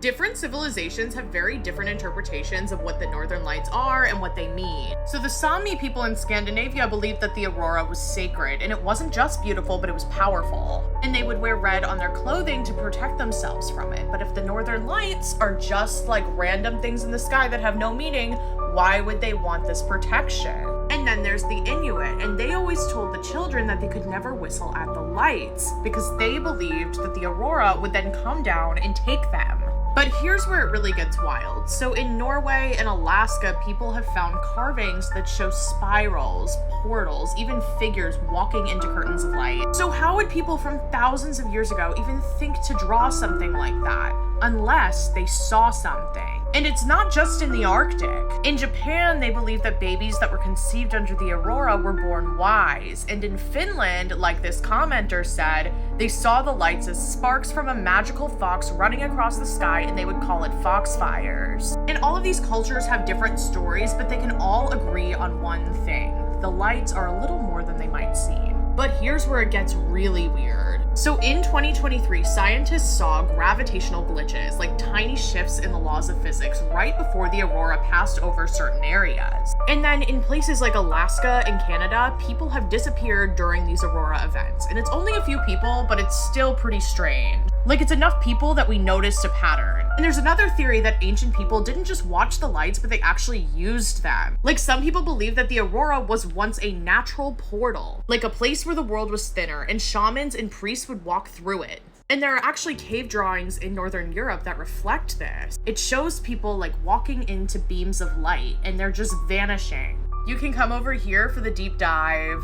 Different civilizations have very different interpretations of what the northern lights are and what they mean. So the Sami people in Scandinavia believed that the aurora was sacred, and it wasn't just beautiful, but it was powerful. And they would wear red on their clothing to protect themselves from it. But if the northern lights are just like random things in the sky that have no meaning, why would they want this protection? And then there's the Inuit, and they always told the children that they could never whistle at the lights because they believed that the aurora would then come down and take them. But here's where it really gets wild. So in Norway and Alaska, people have found carvings that show spirals, portals, even figures walking into curtains of light. So how would people from thousands of years ago even think to draw something like that? Unless they saw something. And it's not just in the Arctic. In Japan, they believe that babies that were conceived under the aurora were born wise. And in Finland, like this commenter said, they saw the lights as sparks from a magical fox running across the sky, and they would call it foxfires. And all of these cultures have different stories, but they can all agree on one thing. The lights are a little more than they might seem. But here's where it gets really weird. So in 2023, scientists saw gravitational glitches, like tiny shifts in the laws of physics, right before the aurora passed over certain areas. And then in places like Alaska and Canada, people have disappeared during these aurora events. And it's only a few people, but it's still pretty strange. Like, it's enough people that we noticed a pattern. And there's another theory that ancient people didn't just watch the lights, but they actually used them. Like, some people believe that the aurora was once a natural portal, like a place where the world was thinner, and shamans and priests would walk through it. And there are actually cave drawings in Northern Europe that reflect this. It shows people like walking into beams of light, and they're just vanishing. You can come over here for the deep dive.